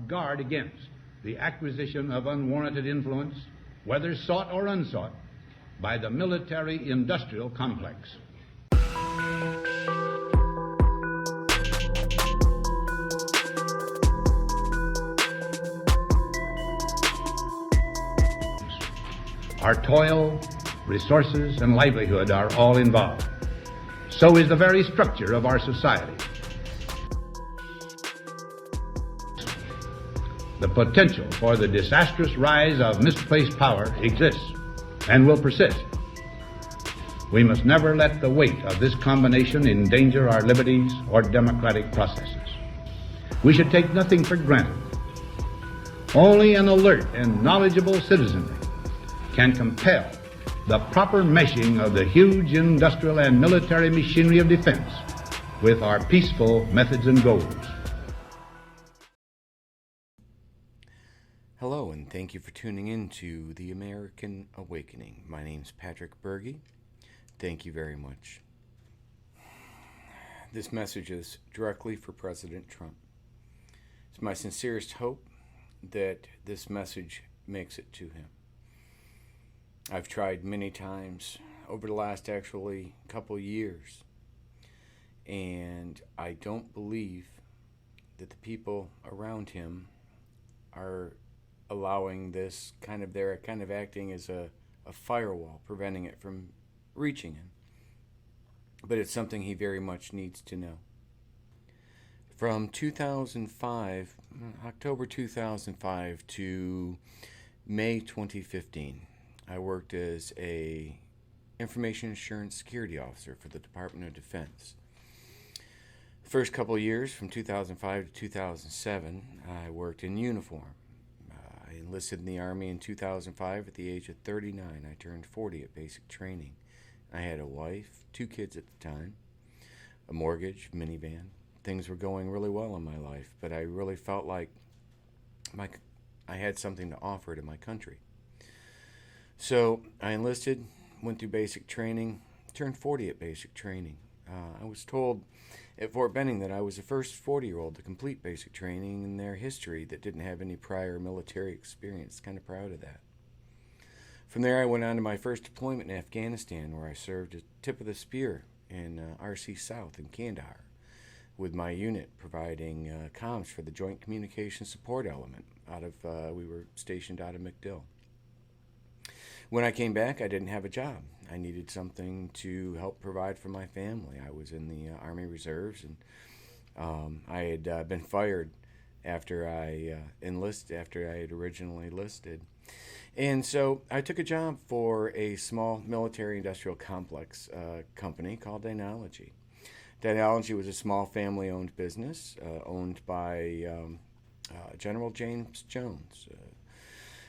guard against the acquisition of unwarranted influence, whether sought or unsought, by the military-industrial complex. Our toil, resources, and livelihood are all involved. So is the very structure of our society. The potential for the disastrous rise of misplaced power exists and will persist. We must never let the weight of this combination endanger our liberties or democratic processes. We should take nothing for granted. Only an alert and knowledgeable citizenry can compel the proper meshing of the huge industrial and military machinery of defense with our peaceful methods and goals. Hello, and thank you for tuning in to The American Awakening. My name's Patrick Berge. Thank you very much. This message is directly for President Trump. It's my sincerest hope that this message makes it to him. I've tried many times over the last couple years, and I don't believe that the people around him are allowing this they're acting as a firewall, preventing it from reaching him. But it's something he very much needs to know. From 2005, October 2005 to May 2015, I worked as a information assurance security officer for the Department of Defense. The first couple of years, from 2005 to 2007, I worked in uniform. I enlisted in the Army in 2005 at the age of 39. I turned 40 at basic training. I had a wife, 2 kids at the time, a mortgage, minivan. Things were going really well in my life, but I really felt like I had something to offer to my country. So I enlisted, went through basic training, turned 40 at basic training. I was told at Fort Benning that I was the first 40-year-old to complete basic training in their history that didn't have any prior military experience. Kind of proud of that. From there, I went on to my first deployment in Afghanistan, where I served as tip of the spear in RC South in Kandahar, with my unit providing comms for the Joint Communication Support Element. We were stationed out of MacDill. When I came back, I didn't have a job. I needed something to help provide for my family. I was in the Army Reserves, and I had been fired after I had originally enlisted. And so I took a job for a small military-industrial complex company called Dynology. Dynology was a small family-owned business owned by General James Jones.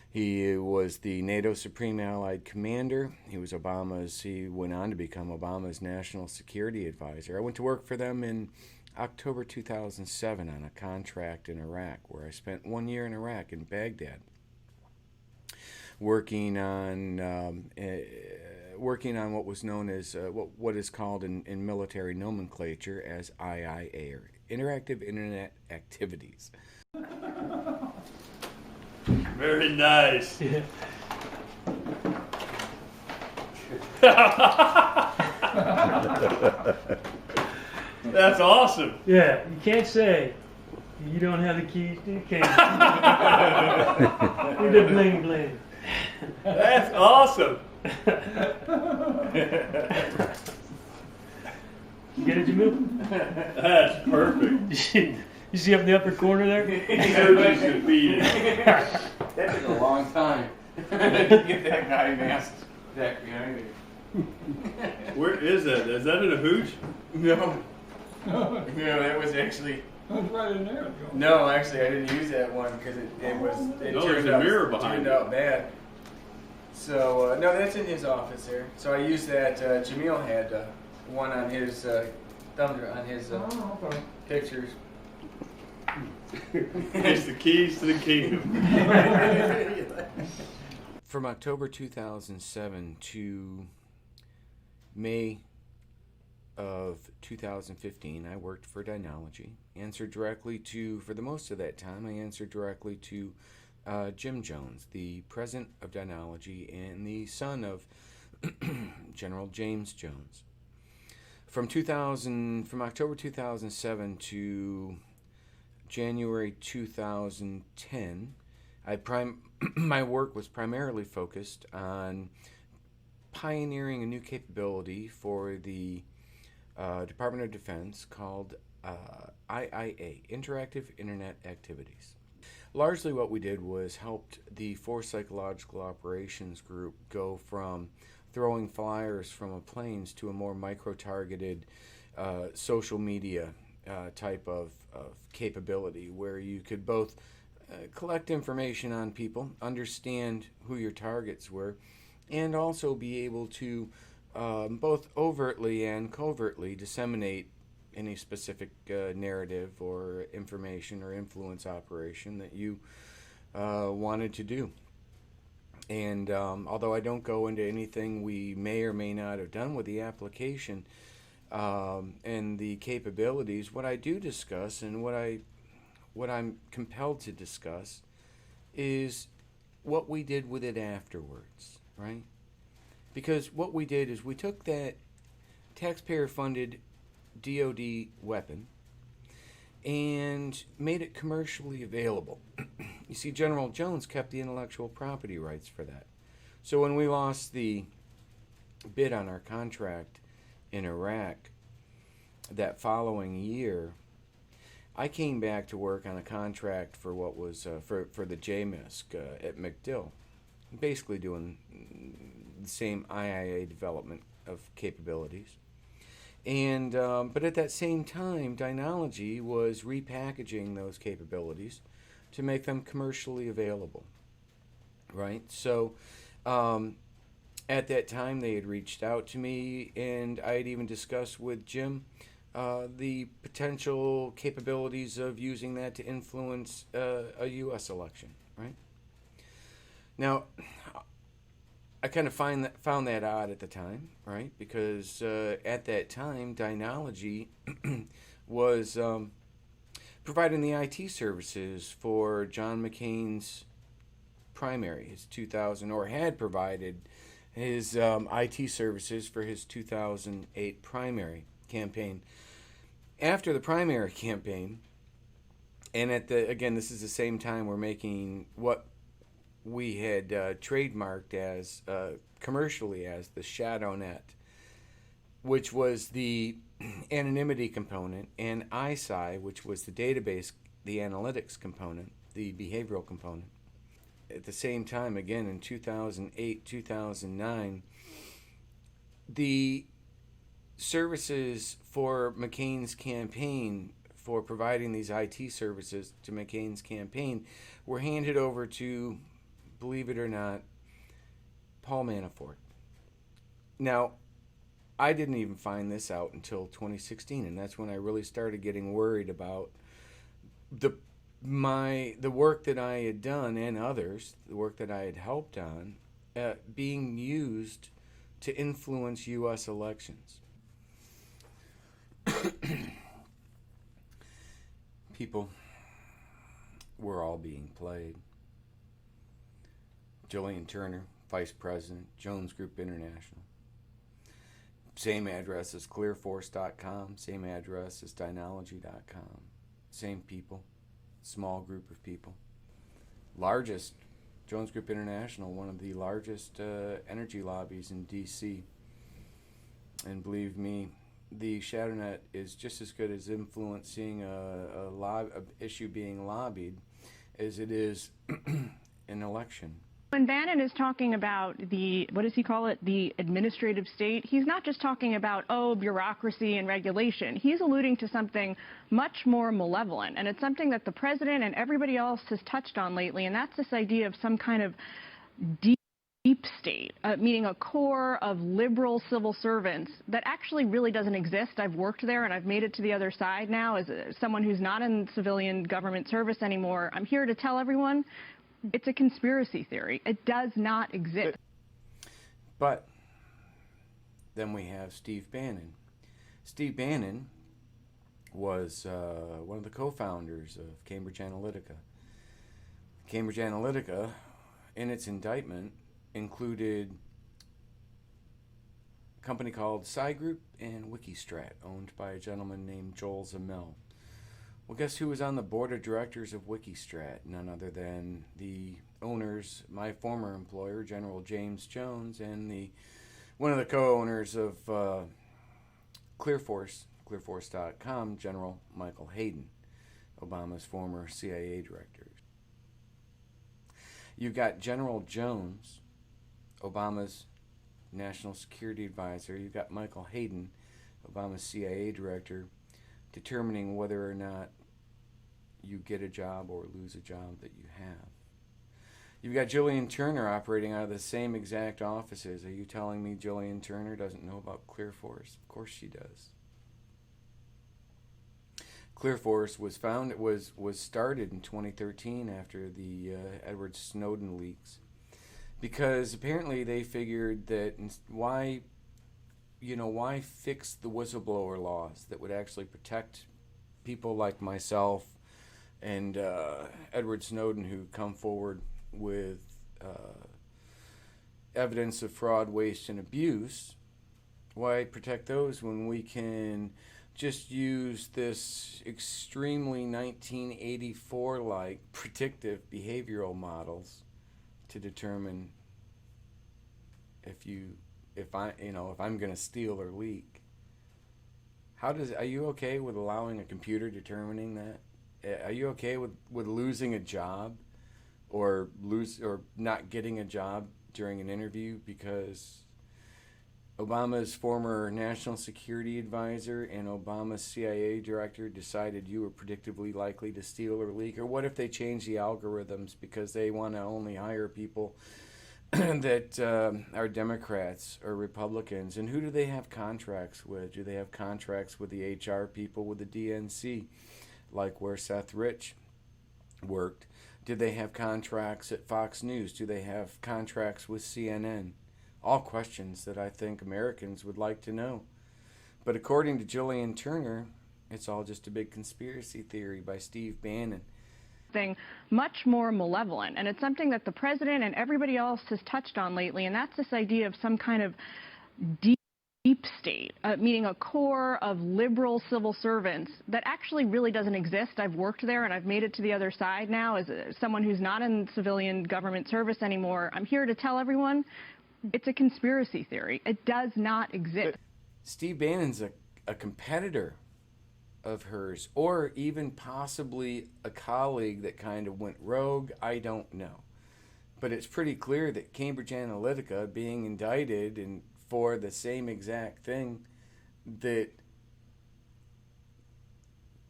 He was the NATO Supreme Allied Commander. He went on to become Obama's National Security Advisor. I went to work for them in October 2007 on a contract in Iraq, where I spent 1 year in Iraq, in Baghdad, working on what was known as what is called in military nomenclature as IIA, or Interactive Internet Activities. Very nice. Yeah. That's awesome. Yeah, you can't say you don't have the keys to the kingdom. You did bling bling. That's awesome. You get it, Jamil? That's perfect. You see up in the upper corner there? Surgeon's defeated. That took a long time to get that guy masked back behind me. Where is that? Is that in a hooch? No, that was actually... That's right in there. No, actually, I didn't use that one because it there's a mirror behind turned out bad. So, no, that's in his office there. So I used that. Jamil had one on his pictures. It's the keys to the kingdom. From October 2007 to May of 2015, I worked for Dynology. Answered directly to, for the most of that time, I answered directly to Jim Jones, the president of Dynology and the son of General James Jones. From October 2007 to January 2010, my work was primarily focused on pioneering a new capability for the Department of Defense called IIA, Interactive Internet Activities. Largely what we did was helped the Force Psychological Operations Group go from throwing flyers from planes to a more micro-targeted social media type of capability where you could both collect information on people, understand who your targets were, and also be able to both overtly and covertly disseminate any specific narrative or information or influence operation that you wanted to do. And although I don't go into anything we may or may not have done with the application and the capabilities, what I do discuss and what I'm compelled to discuss is what we did with it afterwards, right? Because what we did is we took that taxpayer-funded DoD weapon and made it commercially available. You see, General Jones kept the intellectual property rights for that. So when we lost the bid on our contract in Iraq that following year, I came back to work on a contract for what was for the JMISC at MacDill, basically doing the same IIA development of capabilities. And but at that same time, Dynology was repackaging those capabilities to make them commercially available, right? So at that time, they had reached out to me, and I had even discussed with Jim the potential capabilities of using that to influence a U.S. election, right? Now, I kind of found that odd at the time, right? Because at that time, Dynology was providing the IT services for John McCain's primary, his 2000, or had provided his IT services for his 2008 primary campaign. After the primary campaign, and again, this is the same time we're making what we had trademarked as commercially as the ShadowNet, which was the anonymity component, and ISI, which was the database, the analytics component, the behavioral component. At the same time, again, in 2008, 2009, the services for McCain's campaign, for providing these IT services to McCain's campaign, were handed over to, believe it or not, Paul Manafort. Now, I didn't even find this out until 2016, and that's when I really started getting worried about the work that I had done, and others, the work that I had helped on, being used to influence U.S. elections. People were all being played. Jillian Turner, Vice President, Jones Group International. Same address as clearforce.com, same address as dynology.com. Same people, small group of people. Largest, Jones Group International, one of the largest energy lobbies in D.C. And believe me, the ShadowNet is just as good as influencing a issue being lobbied as it is an election. When Bannon is talking about the, what does he call it, the administrative state, he's not just talking about, bureaucracy and regulation. He's alluding to something much more malevolent, and it's something that the president and everybody else has touched on lately, and that's this idea of some kind of deep state, meaning a core of liberal civil servants that actually really doesn't exist. I've worked there, and I've made it to the other side now as someone who's not in civilian government service anymore. I'm here to tell everyone, it's a conspiracy theory. It does not exist. But then we have Steve Bannon Steve Bannon was one of the co-founders of Cambridge Analytica. Cambridge Analytica, in its indictment, included a company called Psy Group and Wikistrat, owned by a gentleman named Joel Zamel. Well, guess who was on the board of directors of Wikistrat? None other than the owners, my former employer, General James Jones, and one of the co-owners of clearforce.com, General Michael Hayden, Obama's former CIA director. You've got General Jones, Obama's national security advisor. You've got Michael Hayden, Obama's CIA director, determining whether or not you get a job or lose a job that you have. You've got Jillian Turner operating out of the same exact offices. Are you telling me Jillian Turner doesn't know about ClearForce? Of course she does. ClearForce was started in 2013 after the Edward Snowden leaks, because apparently they figured that why fix the whistleblower laws that would actually protect people like myself and Edward Snowden, who come forward with evidence of fraud, waste, and abuse. Why protect those when we can just use this extremely 1984-like predictive behavioral models to determine if I'm going to steal or leak? Are you okay with allowing a computer determining that? Are you okay with losing a job or not getting a job during an interview because Obama's former national security advisor and Obama's CIA director decided you were predictably likely to steal or leak? Or what if they change the algorithms because they want to only hire people that are Democrats or Republicans? And who do they have contracts with? Do they have contracts with the HR people, with the DNC, like where Seth Rich worked? Did they have contracts at Fox News? Do they have contracts with CNN? All questions that I think Americans would like to know. But according to Jillian Turner, it's all just a big conspiracy theory by Steve Bannon. Much more malevolent, and it's something that the president and everybody else has touched on lately, and that's this idea of some kind of deep state, meaning a core of liberal civil servants that actually really doesn't exist. I've worked there and I've made it to the other side now as someone who's not in civilian government service anymore. I'm here to tell everyone it's a conspiracy theory. It does not exist. But Steve Bannon's a competitor of hers, or even possibly a colleague that kind of went rogue. I don't know. But it's pretty clear that Cambridge Analytica being indicted for the same exact thing that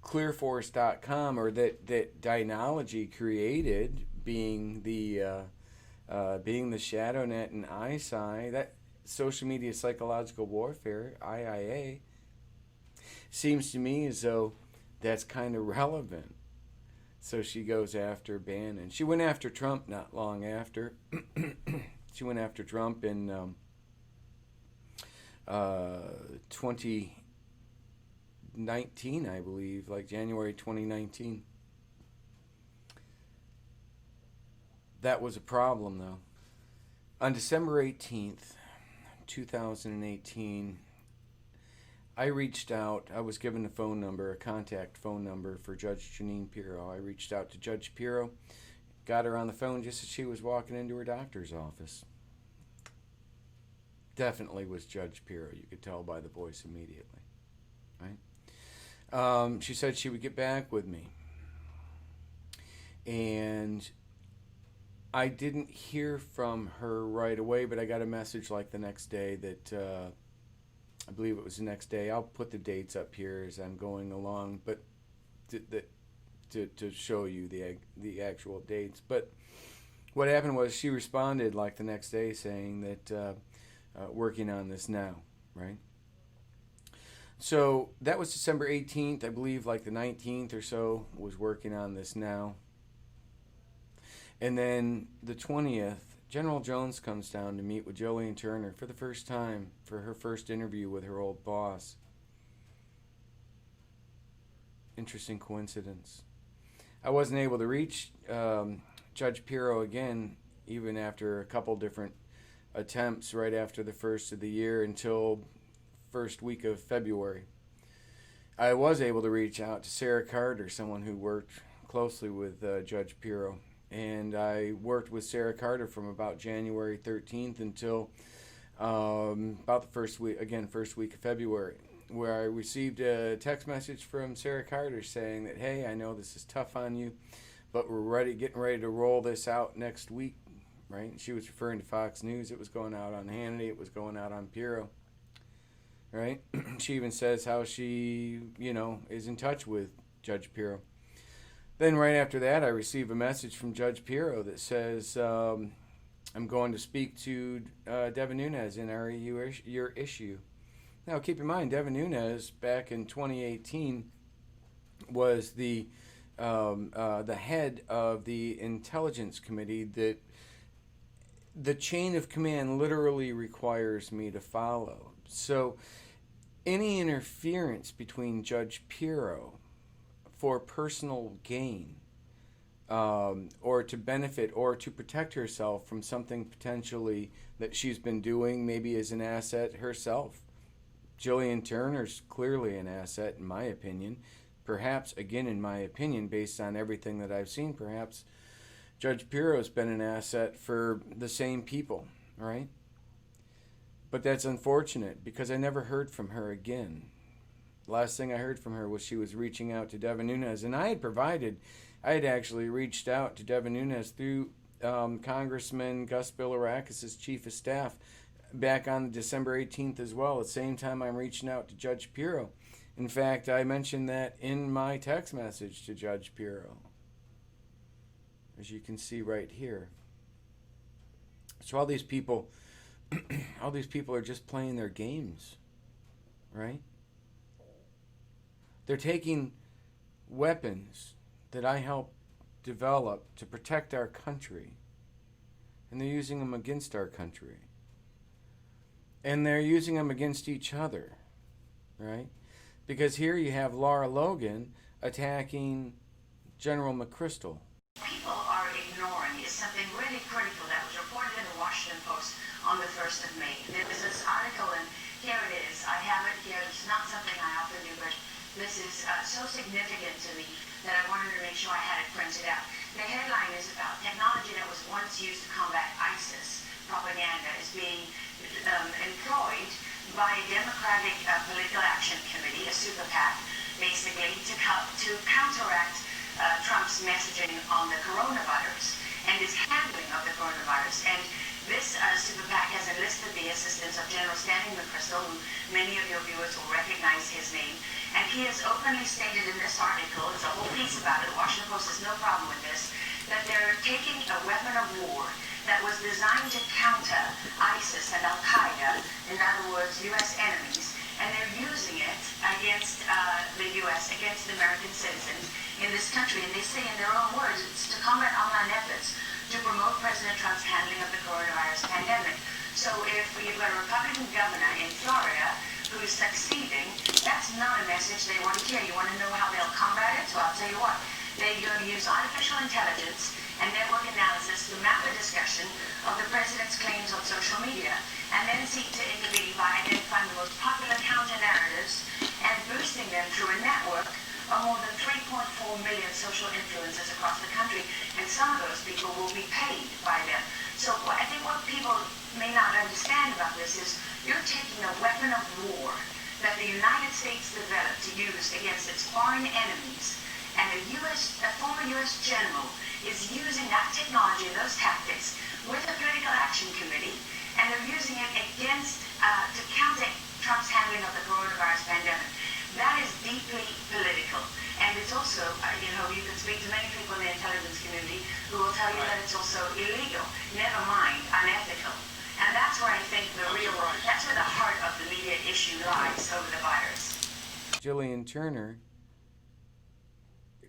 clearforce.com or that Dynology created, being the ShadowNet and ISI, that social media psychological warfare, IIA, seems to me as though that's kind of relevant. So she goes after Bannon. She went after Trump not long after. She went after Trump in 2019, I believe, like January 2019. That was a problem, though. On December 18th, 2018, I reached out. I was given a phone number, a contact phone number for Judge Janine Pirro. I reached out to Judge Pirro, got her on the phone just as she was walking into her doctor's office. Definitely was Judge Pirro. You could tell by the voice immediately, right? She said she would get back with me. And I didn't hear from her right away, but I got a message like the next day that, I believe it was the next day. I'll put the dates up here as I'm going along, but to show you the actual dates. But what happened was she responded like the next day saying that working on this now, right? So that was December 18th. I believe like the 19th or so was working on this now. And then the 20th, General Jones comes down to meet with Jillian Turner for the first time for her first interview with her old boss. interesting coincidence. I wasn't able to reach Judge Pirro again, even after a couple different attempts right after the first of the year until first week of February. I was able to reach out to Sarah Carter, someone who worked closely with Judge Pirro, and I worked with Sarah Carter from about January 13th until about the first week of February, where I received a text message from Sarah Carter saying that, hey, I know this is tough on you, but we're getting ready to roll this out next week, right? She was referring to Fox News. It was going out on Hannity. It was going out on Pirro, right? She even says how she, is in touch with Judge Pirro. Then right after that, I receive a message from Judge Pirro that says, I'm going to speak to Devin Nunes in your issue. Now, keep in mind, Devin Nunes back in 2018 was the head of the Intelligence Committee that the chain of command literally requires me to follow. So any interference between Judge Pirro for personal gain or to benefit or to protect herself from something potentially that she's been doing, maybe as an asset herself. Jillian Turner's clearly an asset, in my opinion. Perhaps, again, in my opinion, based on everything that I've seen, perhaps Judge Pirro's been an asset for the same people, right? But that's unfortunate because I never heard from her again. Last thing I heard from her was she was reaching out to Devin Nunes, and I had actually reached out to Devin Nunes through Congressman Gus Bilirakis' chief of staff back on December 18th as well, at the same time I'm reaching out to Judge Pirro. In fact, I mentioned that in my text message to Judge Pirro, as you can see right here. So all these people are just playing their games, right? They're taking weapons that I helped develop to protect our country, and they're using them against our country. And they're using them against each other, right? Because here you have Laura Logan attacking General McChrystal. People are ignoring is something really critical that was reported in the Washington Post on the 1st of May. There was this article, and here it is. I have it here. It's not something I often do, but this is so significant to me that I wanted to make sure I had it printed out. The headline is about technology that was once used to combat ISIS. Propaganda is being employed by a Democratic Political Action Committee, a super PAC, basically to counteract Trump's messaging on the coronavirus and his handling of the coronavirus. And this super PAC has enlisted the assistance of General Stanley McChrystal, who many of your viewers will recognize his name. And he has openly stated in this article, there's a whole piece about it, the Washington Post has no problem with this, that they're taking a weapon of war that was designed to counter ISIS and Al-Qaeda, in other words, U.S. enemies, and they're using it against the U.S., against American citizens in this country. And they say in their own words, it's to combat online efforts to promote President Trump's handling of the coronavirus pandemic. So if you've got a Republican governor in Florida who's succeeding, that's not a message they want to hear. You want to know how they'll combat it? So I'll tell you what. They're going to use artificial intelligence and network analysis to map the discussion of the president's claims on social media, and then seek to intervene by identifying the most popular counter-narratives and boosting them through a network of more than 3.4 million social influencers across the country, and some of those people will be paid by them. So I think what people may not understand about this is you're taking a weapon of war that the United States developed to use against its foreign enemies, and a former U.S. general is using that technology, those tactics, with the Political Action Committee, and they're using it against, to counter Trump's handling of the coronavirus pandemic. That is deeply political. And it's also, you can speak to many people in the intelligence community who will tell you that it's also illegal, never mind unethical. And that's where I think that's where the heart of the media issue lies over the virus. Jillian Turner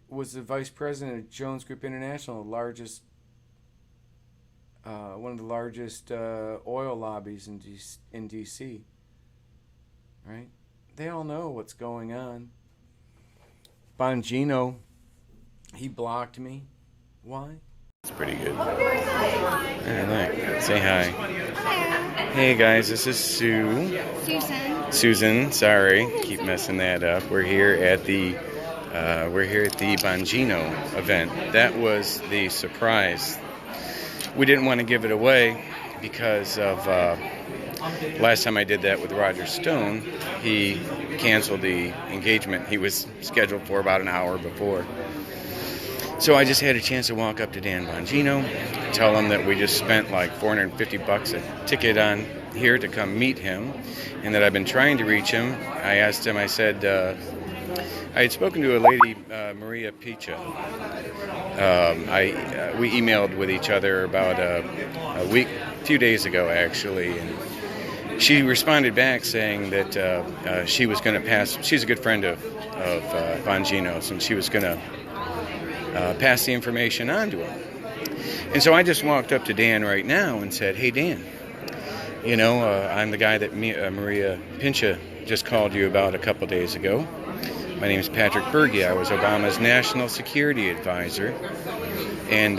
was the vice president of Jones Group International, the largest, one of the largest oil lobbies in D.C. Right? They all know what's going on. Bongino, he blocked me. Why? It's pretty good. Hey, look, say hi. Hey guys, this is Sue. Susan, sorry, keep messing that up. We're here at the Bongino event. That was the surprise. We didn't want to give it away because of last time I did that with Roger Stone, he canceled the engagement he was scheduled for about an hour before. So I just had a chance to walk up to Dan Bongino, tell him that we just spent like $450 a ticket on here to come meet him, and that I've been trying to reach him. I asked him, I said, I had spoken to a lady, Maria Picha. We emailed with each other about a few days ago, actually, and she responded back saying that she was going to pass. She's a good friend of Bongino's, and she was going to pass the information on to him. And so I just walked up to Dan right now and said, "Hey, Dan, you know, I'm the guy that Maria Pincha just called you about a couple days ago. My name is Patrick Berge. I was Obama's national security advisor. And,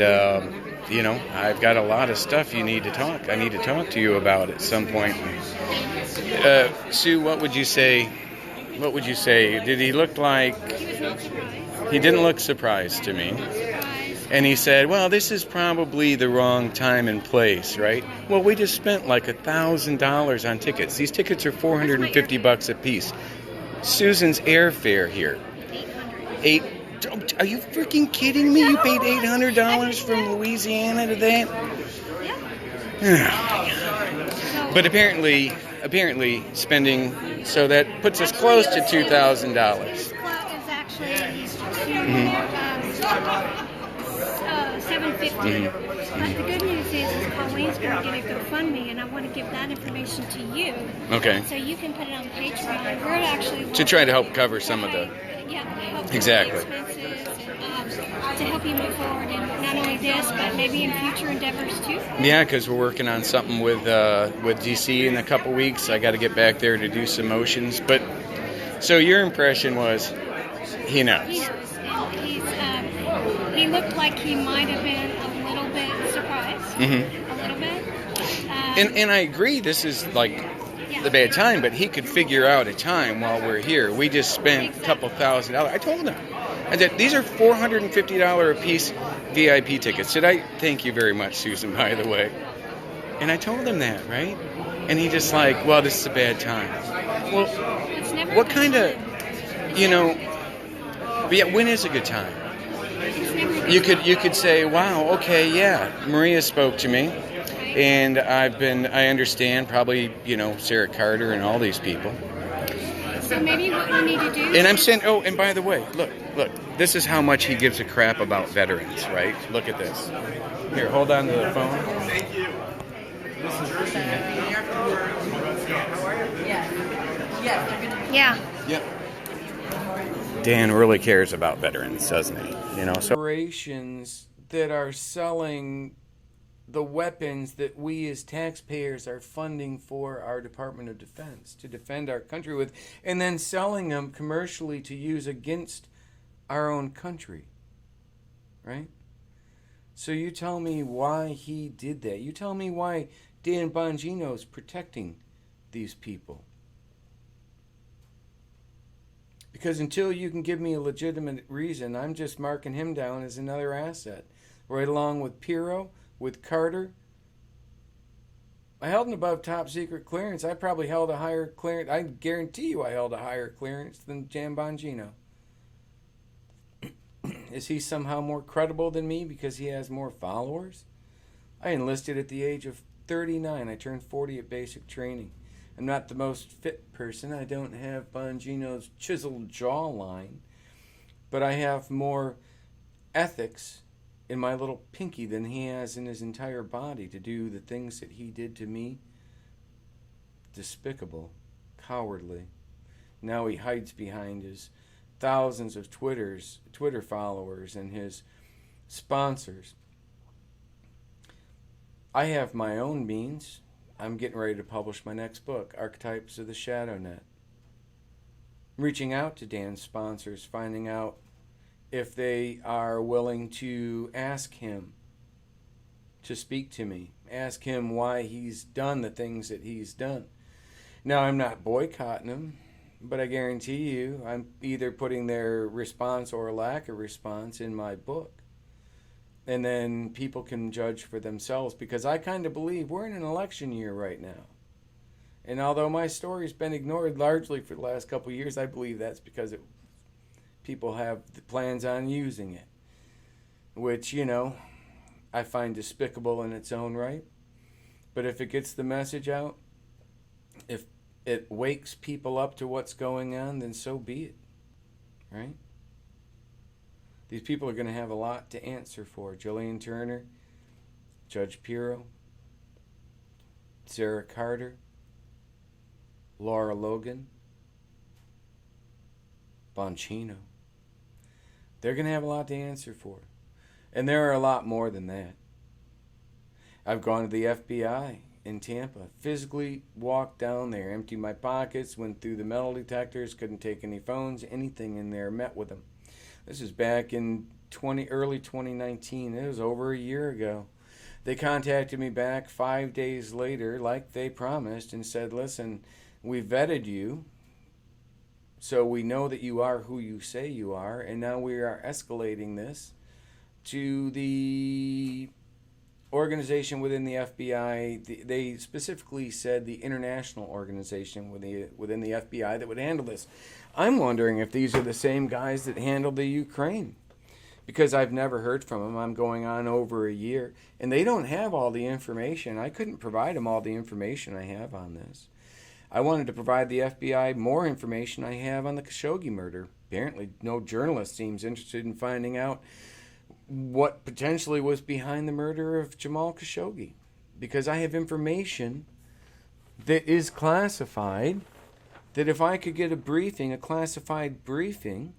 you know, I've got a lot of stuff I need to talk to you about at some point." Sue, what would you say? Did he look like... He didn't look surprised to me. And he said, well, this is probably the wrong time and place, right? Well, we just spent like $1,000 on tickets. These tickets are $450 a piece. Susan's airfare here. Are you freaking kidding me? You paid $800 from Louisiana to that? Yeah. But apparently spending, so that puts us close to $2,000. $750. But the good news is Colleen's going to get a GoFundMe, and I want to give that information to you. Okay. So you can put it on Patreon. We're actually to try to help cover some of the... help exactly. The expenses, to help you move forward in not only this, but maybe in future endeavors too. Yeah, because we're working on something with DC in a couple weeks. I got to get back there to do some motions. But so your impression was he knows. He knows, and he looked like he might have been a little bit surprised. Mm-hmm. A little bit. And I agree, this is like the bad time, but he could figure out a time while we're here. We just spent a couple $1,000. I told him. I said, these are $450 a piece VIP tickets. Thank you very much, Susan, by the way. And I told him that, right? And he just like, well, this is a bad time. Well, what kind of, you know, but yeah, when is a good time? You could say, wow, okay, yeah, Maria spoke to me, and I understand probably, you know, Sarah Carter and all these people. So maybe what you need to do... And I'm saying, oh, and by the way, look, this is how much he gives a crap about veterans, right? Look at this. Here, hold on to the phone. Thank you. Yeah. Yep. Dan really cares about veterans, doesn't he? You know, so corporations that are selling the weapons that we as taxpayers are funding for our Department of Defense to defend our country with, and then selling them commercially to use against our own country, right? So you tell me why he did that. You tell me why Dan Bongino is protecting these people. Because until you can give me a legitimate reason, I'm just marking him down as another asset, right along with Pirro, with Carter. I held an above top secret clearance. I probably held a higher clearance. I guarantee you I held a higher clearance than Dan Bongino. Is he somehow more credible than me because he has more followers? I enlisted at the age of 39. I turned 40 at basic training. I'm not the most fit person. I don't have Bongino's chiseled jawline. But I have more ethics in my little pinky than he has in his entire body to do the things that he did to me. Despicable. Cowardly. Now he hides behind his thousands of Twitter followers and his sponsors. I have my own means. I'm getting ready to publish my next book, Archetypes of the Shadow Net. I'm reaching out to Dan's sponsors, finding out if they are willing to ask him to speak to me, ask him why he's done the things that he's done. Now, I'm not boycotting him, but I guarantee you I'm either putting their response or lack of response in my book. And then people can judge for themselves, because I kind of believe we're in an election year right now. And although my story's been ignored largely for the last couple of years, I believe that's because people have the plans on using it, which, you know, I find despicable in its own right. But if it gets the message out, if it wakes people up to what's going on, then so be it, right? These people are going to have a lot to answer for. Jillian Turner, Judge Pirro, Sarah Carter, Laura Logan, Bongino. They're going to have a lot to answer for. And there are a lot more than that. I've gone to the FBI in Tampa, physically walked down there, emptied my pockets, went through the metal detectors, couldn't take any phones, anything in there, met with them. This is back in early 2019. It was over a year ago. They contacted me back 5 days later, like they promised, and said, listen, we vetted you, so we know that you are who you say you are, and now we are escalating this to the organization within the FBI. They specifically said the international organization within the FBI that would handle this. I'm wondering if these are the same guys that handled the Ukraine, because I've never heard from them. I'm going on over a year, and they don't have all the information. I couldn't provide them all the information I have on this. I wanted to provide the FBI more information I have on the Khashoggi murder. Apparently, no journalist seems interested in finding out what potentially was behind the murder of Jamal Khashoggi, because I have information that is classified, that if I could get a briefing, a classified briefing,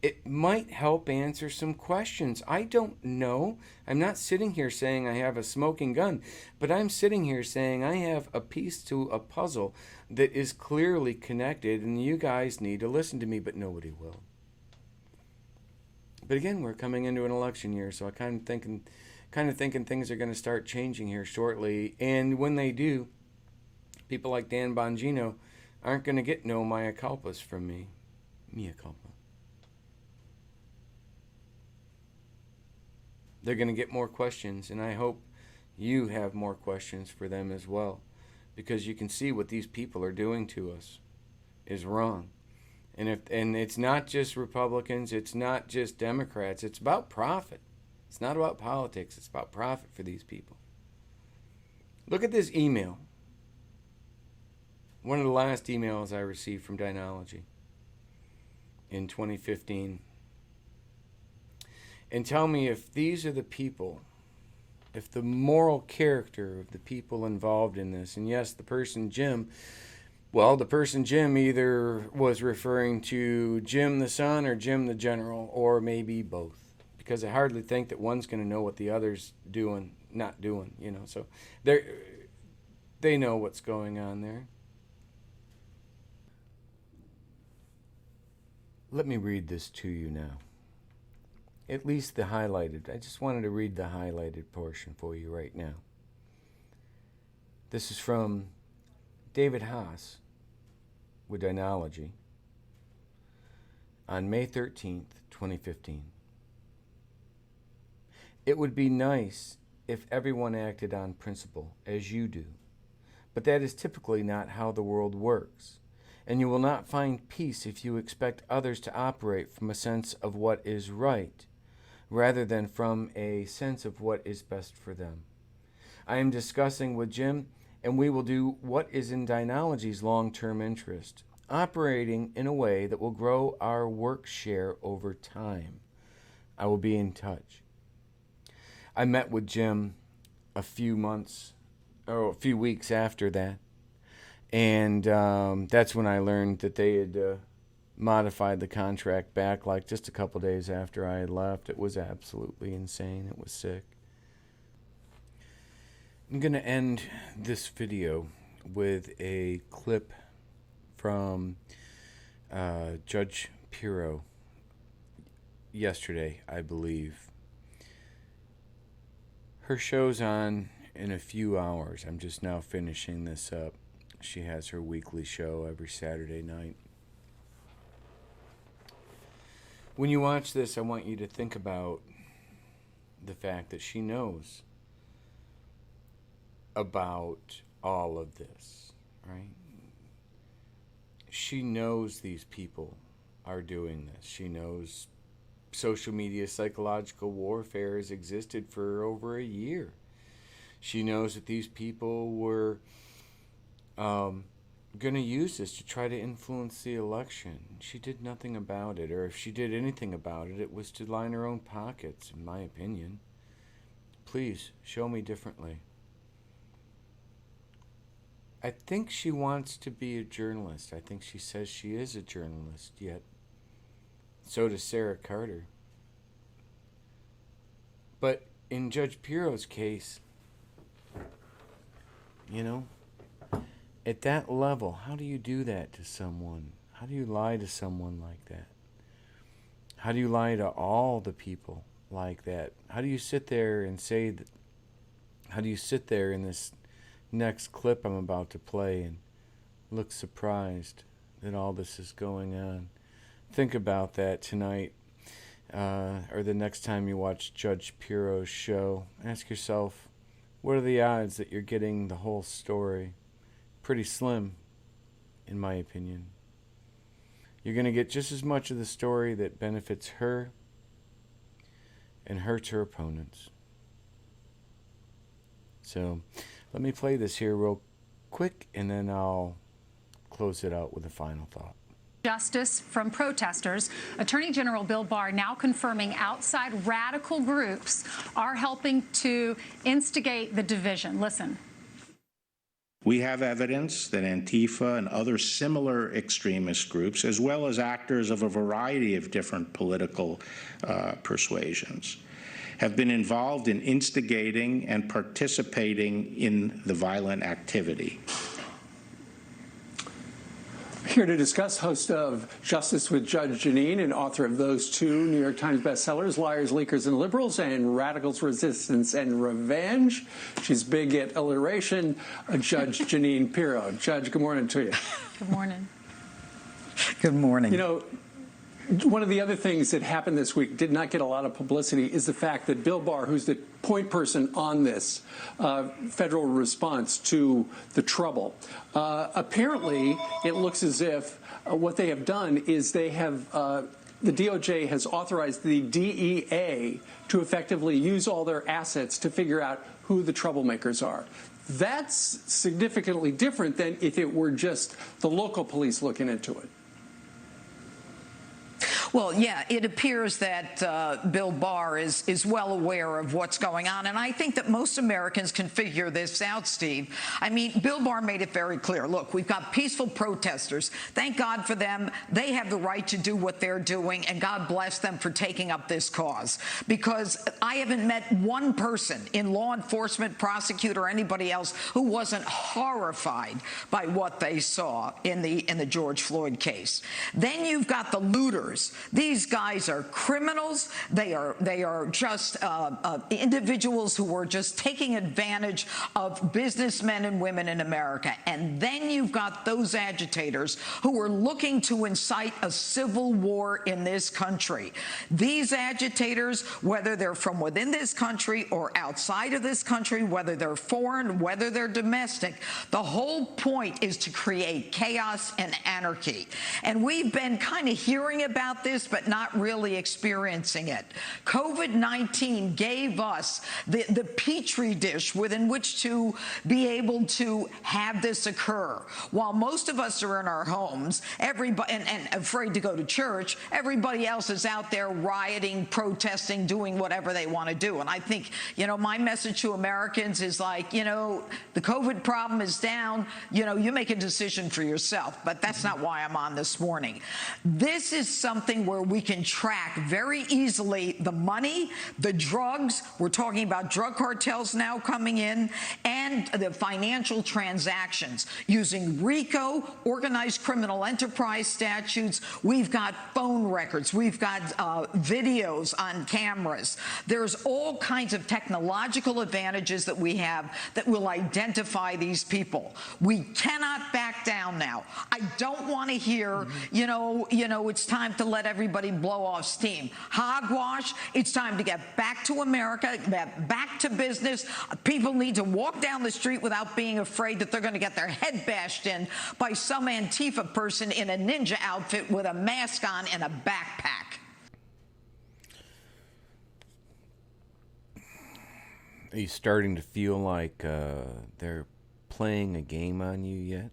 it might help answer some questions. I don't know. I'm not sitting here saying I have a smoking gun, but I'm sitting here saying I have a piece to a puzzle that is clearly connected, and you guys need to listen to me, but nobody will. But again, we're coming into an election year, so I kind of thinking things are going to start changing here shortly. And when they do, people like Dan Bongino aren't going to get no mea culpas from me. Mea culpa. They're going to get more questions, and I hope you have more questions for them as well, because you can see what these people are doing to us is wrong. And it's not just Republicans, it's not just Democrats, it's about profit. It's not about politics, it's about profit for these people. Look at this email. One of the last emails I received from Dynology in 2015. And tell me if these are the people, if the moral character of the people involved in this. And yes, the person Jim, well, the person Jim either was referring to Jim the son or Jim the general, or maybe both. Because I hardly think that one's going to know what the other's doing, not doing, you know. So they know what's going on there. Let me read this to you now. At least the highlighted. I just wanted to read the highlighted portion for you right now. This is from David Haas with Dynology on May 13th, 2015. It would be nice if everyone acted on principle, as you do, but that is typically not how the world works, and you will not find peace if you expect others to operate from a sense of what is right, rather than from a sense of what is best for them. I am discussing with Jim, and we will do what is in Dynology's long-term interest, operating in a way that will grow our work share over time. I will be in touch. I met with Jim a few weeks after that, and that's when I learned that they had modified the contract back like just a couple days after I had left. It was absolutely insane. It was sick. I'm going to end this video with a clip from Judge Pirro yesterday, I believe. Her show's on in a few hours. I'm just now finishing this up. She has her weekly show every Saturday night. When you watch this, I want you to think about the fact that she knows about all of this, right? She knows these people are doing this. She knows social media psychological warfare has existed for over a year. She knows that these people were going to use this to try to influence the election. She did nothing about it, or if she did anything about it, it was to line her own pockets, in my opinion. Please, show me differently. I think she wants to be a journalist. I think she says she is a journalist, yet so does Sarah Carter. But in Judge Pirro's case, you know, at that level, how do you do that to someone? How do you lie to someone like that? How do you lie to all the people like that? How do you sit there and say that? How do you sit there in this next clip I'm about to play and look surprised that all this is going on? Think about that tonight, or the next time you watch Judge Pirro's show. Ask yourself, what are the odds that you're getting the whole story? Pretty slim, in my opinion. You're going to get just as much of the story that benefits her and hurts her opponents. So let me play this here real quick, and then I'll close it out with a final thought. Justice from protesters. Attorney General Bill Barr now confirming outside radical groups are helping to instigate the division. Listen. We have evidence that Antifa and other similar extremist groups, as well as actors of a variety of different political persuasions, have been involved in instigating and participating in the violent activity. Here to discuss, host of Justice with Judge Jeanine and author of those two New York Times bestsellers, Liars, Leakers, and Liberals, and Radicals, Resistance, and Revenge. She's big at alliteration, Judge Jeanine Pirro. Judge, good morning to you. Good morning. Good morning. You know, one of the other things that happened this week, did not get a lot of publicity, is the fact that Bill Barr, who's the point person on this federal response to the trouble, apparently it looks as if what they have done is they have the DOJ has authorized the DEA to effectively use all their assets to figure out who the troublemakers are. That's significantly different than if it were just the local police looking into it. Well, yeah, it appears that Bill Barr is well aware of what's going on, and I think that most Americans can figure this out, Steve. I mean, Bill Barr made it very clear. Look, we've got peaceful protesters. Thank God for them. They have the right to do what they're doing, and God bless them for taking up this cause. Because I haven't met one person in law enforcement, prosecutor, or anybody else who wasn't horrified by what they saw in the George Floyd case. Then you've got the looters. These guys are criminals. They are just individuals who are just taking advantage of businessmen and women in America. And then you've got those agitators who are looking to incite a civil war in this country. These agitators, whether they're from within this country or outside of this country, whether they're foreign, whether they're domestic, the whole point is to create chaos and anarchy. And we've been kind of hearing about this, but not really experiencing it. COVID-19 gave us the petri dish within which to be able to have this occur. While most of us are in our homes, everybody and afraid to go to church, everybody else is out there rioting, protesting, doing whatever they want to do. And I think, you know, my message to Americans is like, you know, the COVID problem is down. You know, you make a decision for yourself. But that's not why I'm on this morning. This is something something where we can track very easily the money, the drugs, we're talking about drug cartels now coming in, and the financial transactions using RICO, organized criminal enterprise statutes. We've got phone records. We've got videos on cameras. There's all kinds of technological advantages that we have that will identify these people. We cannot back down now. I don't want to hear, you know, it's time to let everybody blow off steam. Hogwash. It's time to get back to America, get back to business. People need to walk down the street without being afraid that they're going to get their head bashed in by some Antifa person in a ninja outfit with a mask on and a backpack. Are you starting to feel like they're playing a game on you yet?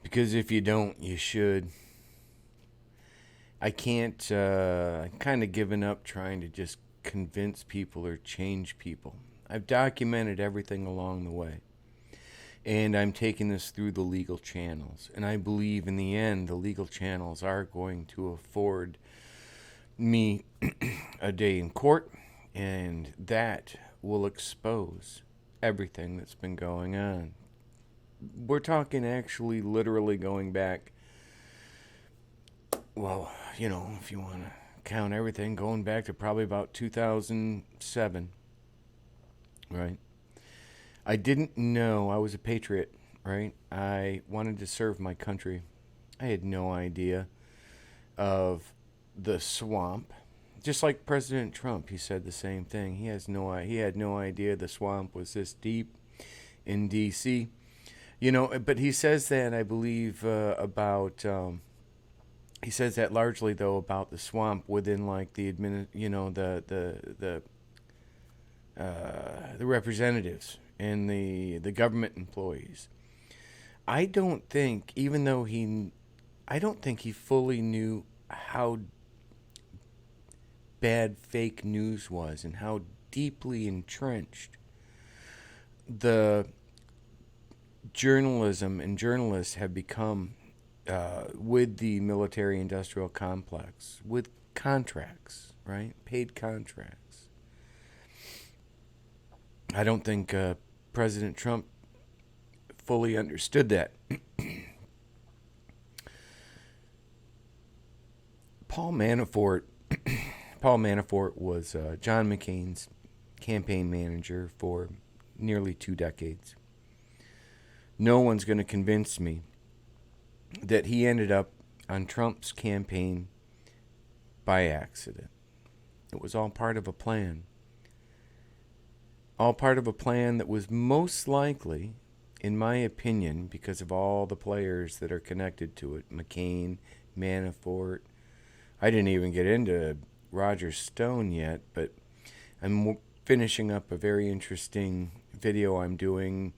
Because if you don't, you should. I can't, I'm kind of given up trying to just convince people or change people. I've documented everything along the way. And I'm taking this through the legal channels. And I believe in the end, the legal channels are going to afford me a day in court. And that will expose everything that's been going on. We're talking actually literally going back, well, you know, if you want to count everything, going back to probably about 2007, right? I didn't know I was a patriot, right? I wanted to serve my country. I had no idea of the swamp. Just like President Trump, he said the same thing. He had no idea the swamp was this deep in D.C. You know, but he says that, I believe, he says that largely though about the swamp within like the the representatives and the government employees. I don't think he fully knew how bad fake news was and how deeply entrenched the journalism and journalists have become with the military-industrial complex, with contracts, right? Paid contracts. I don't think President Trump fully understood that. Paul Manafort was John McCain's campaign manager for nearly 2 decades. No one's going to convince me that he ended up on Trump's campaign by accident. It was all part of a plan. All part of a plan that was most likely, in my opinion, because of all the players that are connected to it, McCain, Manafort. I didn't even get into Roger Stone yet, but I'm finishing up a very interesting video I'm doing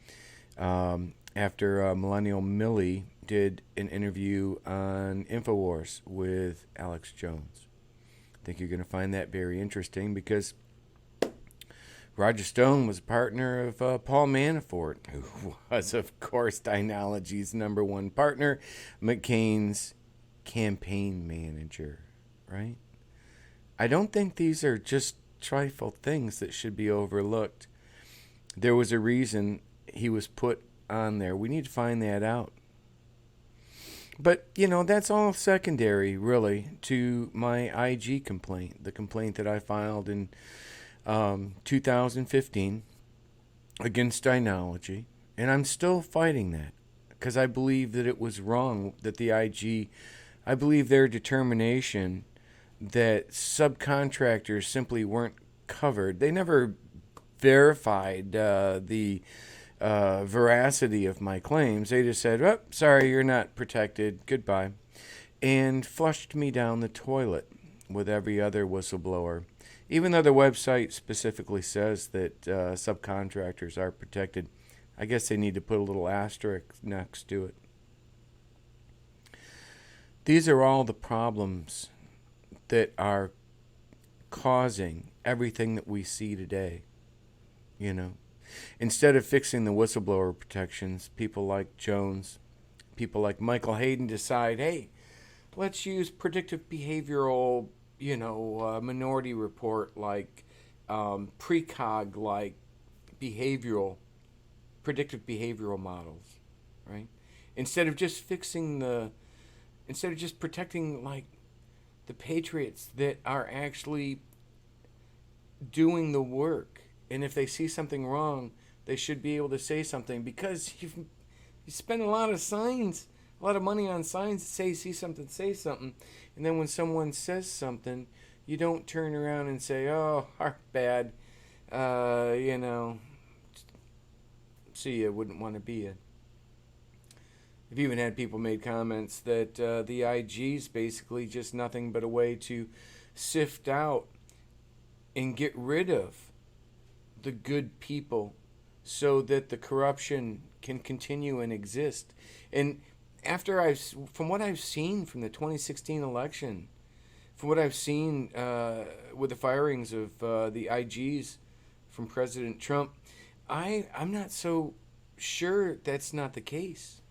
after Millennial Millie did an interview on InfoWars with Alex Jones. I think you're going to find that very interesting because Roger Stone was a partner of Paul Manafort, who was, of course, Dynology's #1 partner, McCain's campaign manager, right? I don't think these are just trifle things that should be overlooked. There was a reason he was put on there. We need to find that out. But, you know, that's all secondary, really, to my IG complaint, the complaint that I filed in 2015 against Dynology. And I'm still fighting that because I believe that it was wrong, that the IG, I believe their determination that subcontractors simply weren't covered. They never verified the veracity of my claims. They just said, oh, sorry, you're not protected, goodbye, and flushed me down the toilet with every other whistleblower, even though the website specifically says that subcontractors are protected. I guess they need to put a little asterisk next to it. These are all the problems that are causing everything that we see today, you know. Instead of fixing the whistleblower protections, people like Jones, people like Michael Hayden decide, hey, let's use predictive behavioral, minority report like precog like predictive behavioral models, right? Instead of just protecting like the patriots that are actually doing the work. And if they see something wrong, they should be able to say something, because you spend a lot of money on signs that say, see something, say something. And then when someone says something, you don't turn around and say, oh, our bad, see ya, wouldn't want to be ya. I've even had people make comments that the IG's basically just nothing but a way to sift out and get rid of the good people so that the corruption can continue and exist. And from what I've seen from the 2016 election, from what I've seen with the firings of the IGs from President Trump, I'm not so sure that's not the case.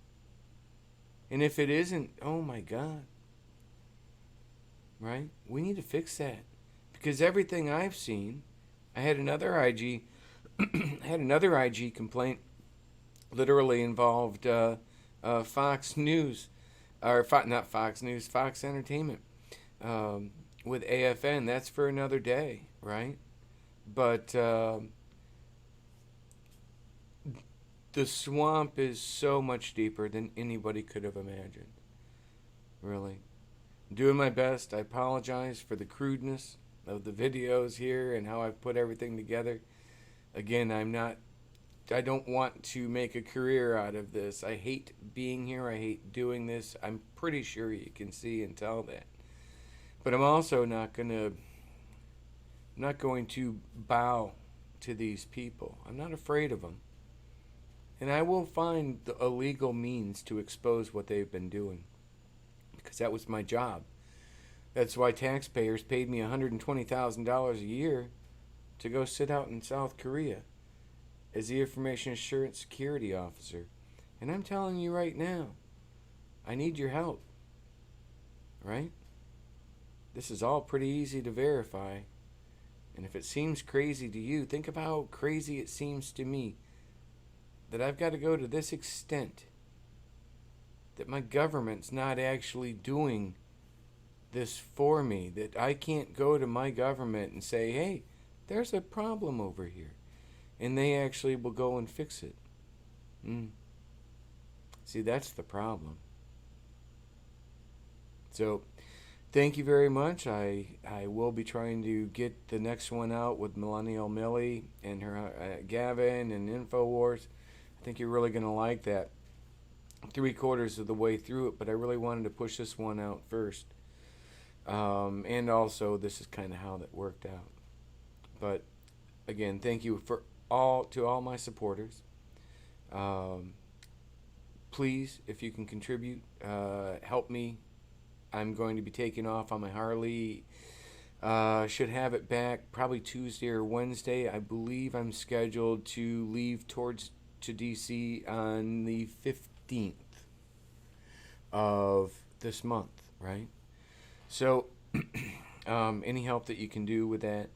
And if it isn't, oh my God, right? We need to fix that, because everything I've seen, I had another IG complaint, literally involved Fox News, or not Fox News, Fox Entertainment, with AFN. That's for another day, right? But the swamp is so much deeper than anybody could have imagined. Really. I'm doing my best. I apologize for the crudeness of the videos here and how I've put everything together. Again, I don't want to make a career out of this. I hate being here. I hate doing this. I'm pretty sure you can see and tell that. But I'm also not going to bow to these people. I'm not afraid of them. And I will find a legal means to expose what they've been doing, because that was my job. That's why taxpayers paid me $120,000 a year to go sit out in South Korea as the Information Assurance Security Officer. And I'm telling you right now, I need your help, right? This is all pretty easy to verify. And if it seems crazy to you, think of how crazy it seems to me that I've got to go to this extent, that my government's not actually doing this for me, that I can't go to my government and say, hey, there's a problem over here, and they actually will go and fix it. See, that's the problem. So thank you very much. I will be trying to get the next one out with Millennial Millie and her Gavin and InfoWars. I think you're really going to like that. 3/4 of the way through it, but I really wanted to push this one out first. And also, this is kind of how that worked out. But again, thank you to all my supporters. Please, if you can contribute, help me. I'm going to be taking off on my Harley. Should have it back probably Tuesday or Wednesday. I believe I'm scheduled to leave to DC on the 15th of this month, right? So any help that you can do with that.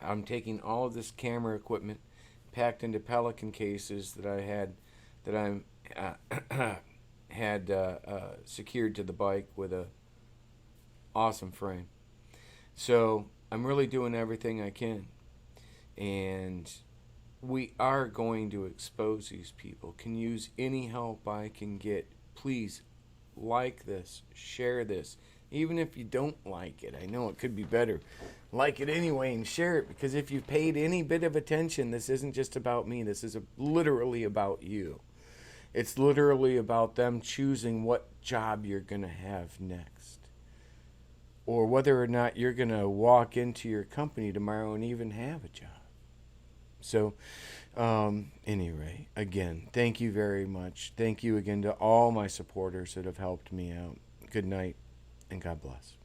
I'm taking all of this camera equipment packed into Pelican cases that I had secured to the bike with a awesome frame. So I'm really doing everything I can, and we are going to expose these people. Can use any help I can get. Please like this, share this, even if you don't like it. I know it could be better. Like it anyway and share it, because if you've paid any bit of attention, this isn't just about me. This is literally about you. It's literally about them choosing what job you're going to have next, or whether or not you're going to walk into your company tomorrow and even have a job. So anyway, again, thank you very much. Thank you again to all my supporters that have helped me out. Good night, and God bless.